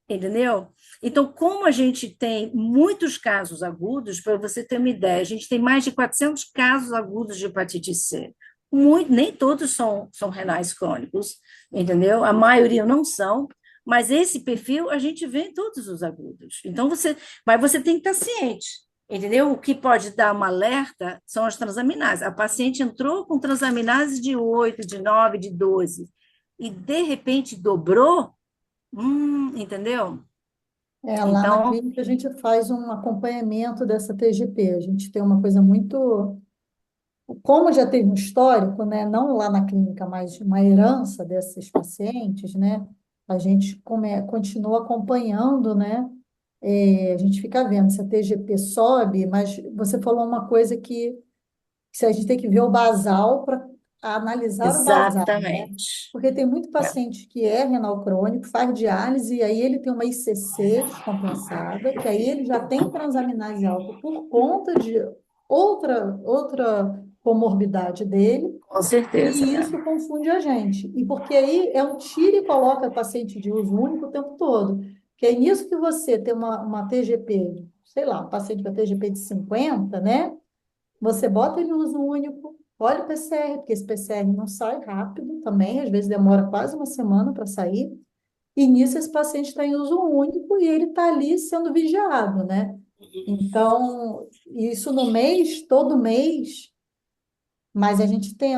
Entendeu? Então, como a gente tem muitos casos agudos, para você ter uma ideia, a gente tem mais de 400 casos agudos de hepatite C. nem todos são renais crônicos, entendeu? A maioria não são, mas esse perfil a gente vê em todos os agudos. Então, mas você tem que estar ciente, entendeu? O que pode dar um alerta são as transaminases. A paciente entrou com transaminases de 8, de 9, de 12, e de repente dobrou, entendeu? Lá na Então, clínica a gente faz um acompanhamento dessa TGP. A gente tem uma coisa muito. Como já teve um histórico, né, não lá na clínica, mas uma herança desses pacientes, né, a gente continua acompanhando, né, a gente fica vendo se a TGP sobe, mas você falou uma coisa que se a gente tem que ver o basal para analisar o basal, né? exatamente. Porque tem muito É, paciente que é renal crônico, faz diálise e aí ele tem uma ICC descompensada, que aí ele já tem transaminase alta por conta de outra comorbidade dele, com certeza. e isso confunde a gente. E porque aí é um tira e coloca paciente de uso único o tempo todo. Que é nisso que você tem uma TGP, sei lá, um paciente com a TGP de 50, né? Você bota ele em uso único, olha o PCR, porque esse PCR não sai rápido também, às vezes demora quase uma semana para sair. E nisso esse paciente está em uso único e ele está ali sendo vigiado, né? Então, isso no mês, todo mês, mas a gente tem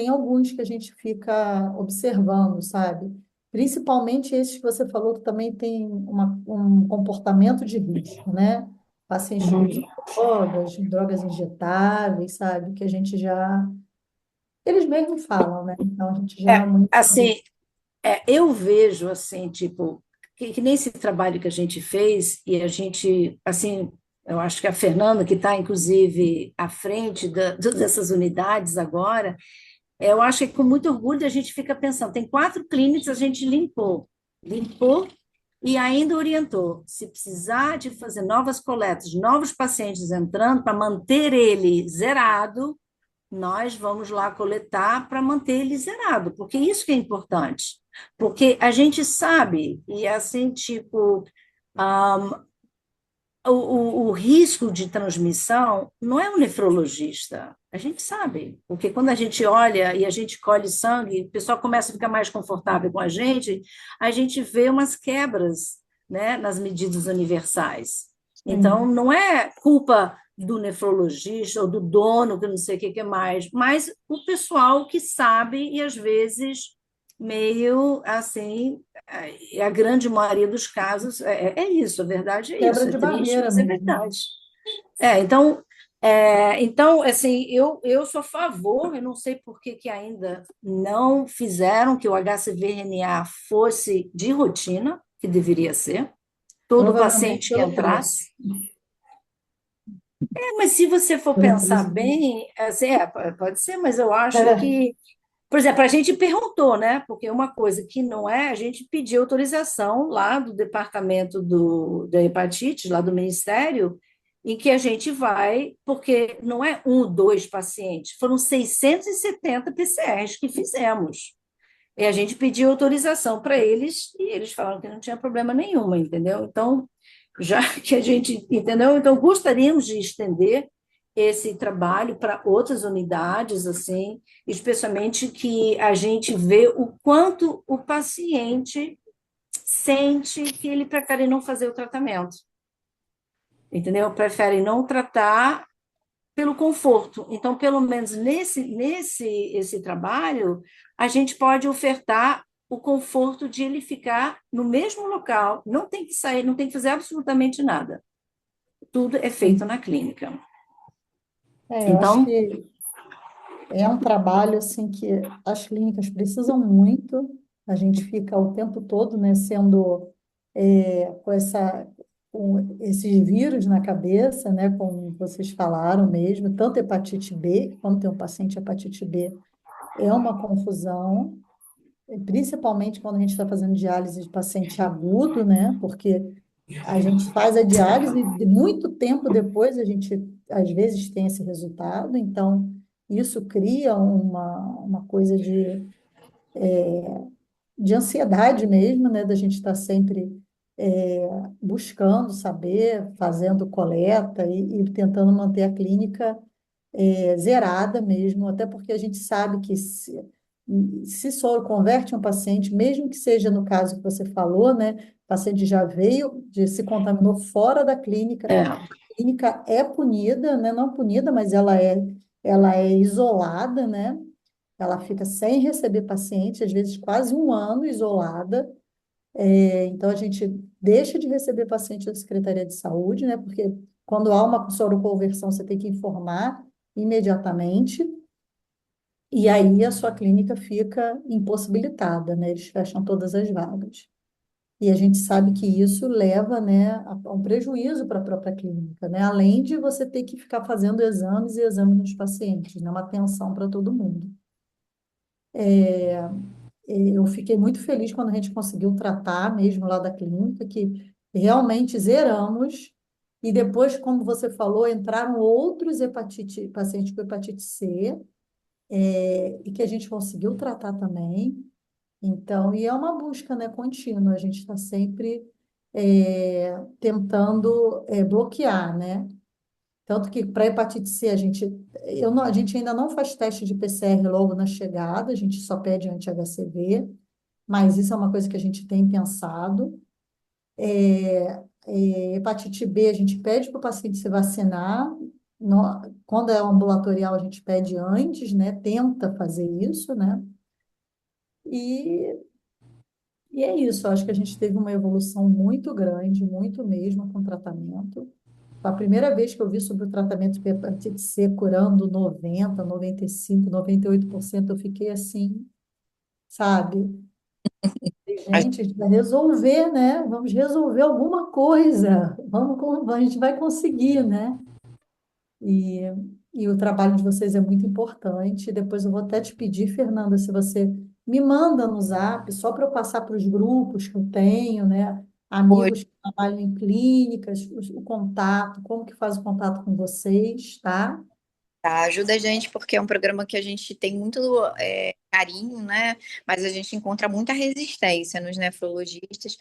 alguns que a gente fica observando, sabe? Principalmente esses que você falou que também tem um comportamento de risco, né? Pacientes que usam drogas, drogas injetáveis, sabe? Que a gente já. Eles mesmos falam, né? Então a gente já monitora. Assim, eu vejo assim, tipo, que nem esse trabalho que a gente fez, e a gente, assim, eu acho que a Fernanda, que está, inclusive, à frente dessas unidades agora, eu acho que com muito orgulho a gente fica pensando, tem 4 clínicas, a gente limpou e ainda orientou. Se precisar de fazer novas coletas, novos pacientes entrando, para manter ele zerado, nós vamos lá coletar para manter ele zerado, porque isso que é importante. Porque a gente sabe, e é assim, tipo, um, o risco de transmissão não é o nefrologista, a gente sabe, porque quando a gente olha e a gente colhe sangue, o pessoal começa a ficar mais confortável com a gente vê umas quebras, né, nas medidas universais. Então, Sim. não é culpa do nefrologista ou do dono, que não sei o que é mais, mas o pessoal que sabe e às vezes meio assim, a grande maioria dos casos é isso, a verdade é Quebra isso, é de triste, barreira mas é mesmo. verdade. Então, assim, eu sou a favor, eu não sei por que que ainda não fizeram que o HCV-RNA fosse de rotina, que deveria ser, todo Provavelmente paciente que pelo preço, entrasse. Mas se você for pelo pensar preço. bem, assim, pode ser, mas eu acho que, por exemplo, a gente perguntou, né? Porque uma coisa que não é, a gente pediu autorização lá do departamento da hepatite, lá do Ministério, em que a gente vai, porque não é 2 pacientes, foram 670 PCRs que fizemos. E a gente pediu autorização para eles e eles falaram que não tinha problema nenhum, entendeu? Então, já que a gente, entendeu? Então, gostaríamos de estender esse trabalho para outras unidades, assim, especialmente que a gente vê o quanto o paciente sente que ele prefere não fazer o tratamento, entendeu? Prefere não tratar pelo conforto. Então, pelo menos nesse esse trabalho, a gente pode ofertar o conforto de ele ficar no mesmo local, não tem que sair, não tem que fazer absolutamente nada. Tudo é feito na clínica. Eu acho Então, que é um trabalho assim que as clínicas precisam muito. A gente fica o tempo todo, né, sendo com esses vírus na cabeça, né, como vocês falaram mesmo, tanto hepatite B, quando tem um paciente hepatite B, é uma confusão, principalmente quando a gente está fazendo diálise de paciente agudo, né, porque a gente faz a diálise e de muito tempo depois a gente às vezes tem esse resultado, então isso cria uma coisa de ansiedade mesmo, né? Da gente estar sempre buscando saber, fazendo coleta e tentando manter a clínica zerada mesmo, até porque a gente sabe que se soro converte um paciente, mesmo que seja no caso que você falou, né? O paciente já veio, se contaminou fora da clínica, É, a clínica é punida, né? Não punida, mas ela é isolada, né? Ela fica sem receber paciente, às vezes quase um ano isolada. Então, a gente deixa de receber paciente da Secretaria de Saúde, né? Porque quando há uma soroconversão, você tem que informar imediatamente, e aí a sua clínica fica impossibilitada, né? Eles fecham todas as vagas. E a gente sabe que isso leva, né, a um prejuízo para a própria clínica, né? Além de você ter que ficar fazendo exames e exames nos pacientes, né? Uma atenção para todo mundo. Eu fiquei muito feliz quando a gente conseguiu tratar mesmo lá da clínica, que realmente zeramos. E depois, como você falou, entraram outros pacientes com hepatite C, e que a gente conseguiu tratar também. Então, e é uma busca, né, contínua. A gente está sempre tentando bloquear, né? Tanto que para hepatite C a gente ainda não faz teste de PCR logo na chegada, a gente só pede anti-HCV, mas isso é uma coisa que a gente tem pensado. Hepatite B, a gente pede para o paciente se vacinar. Quando é ambulatorial, a gente pede antes, né? Tenta fazer isso, né? E, e é isso, eu acho que a gente teve uma evolução muito grande, muito mesmo, com o tratamento. A primeira vez que eu vi sobre o tratamento de hepatite C curando 95%, 98%, eu fiquei assim, sabe? Gente, a gente vai resolver, né? Vamos resolver alguma coisa. A gente vai conseguir, né? E, e o trabalho de vocês é muito importante. Depois eu vou até te pedir, Fernanda, se você me manda no Zap, só para eu passar para os grupos que eu tenho, né? Amigos que trabalham em clínicas, o contato, como que faz o contato com vocês, tá? Tá, ajuda a gente porque é um programa que a gente tem muito carinho, né? Mas a gente encontra muita resistência nos nefrologistas.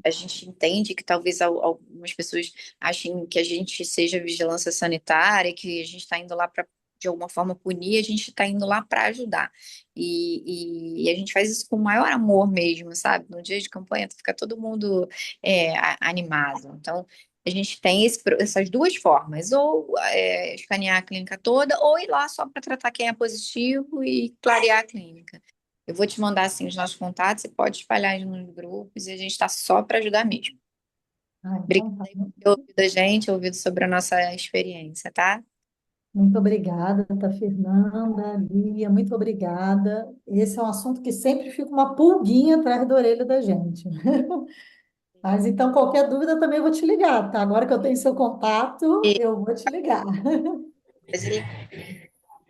A gente entende que talvez algumas pessoas achem que a gente seja vigilância sanitária, que a gente está indo lá para, de alguma forma, punir, a gente está indo lá para ajudar. E a gente faz isso com o maior amor mesmo, sabe? No dia de campanha fica todo mundo animado. Então, a gente tem essas duas formas, ou escanear a clínica toda, ou ir lá só para tratar quem é positivo e clarear a clínica. Eu vou te mandar assim os nossos contatos, você pode espalhar aí nos grupos e a gente está só para ajudar mesmo. Ah, Obrigada então tá. por ter ouvido a gente, ouvido sobre a nossa experiência, tá? Muito obrigada, tá, Fernanda, Lia, muito obrigada. Esse é um assunto que sempre fica uma pulguinha atrás da orelha da gente. Mas então, qualquer dúvida, eu também vou te ligar, tá? Agora que eu tenho seu contato, E eu vou te ligar. vocês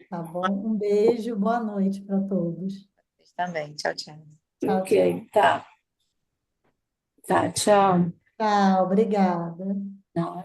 Tá bom? Um beijo, boa noite para todos. também. Tchau, tchau. Tchau, ok, tchau. tá, tá, tchau. Tchau, obrigada. Não,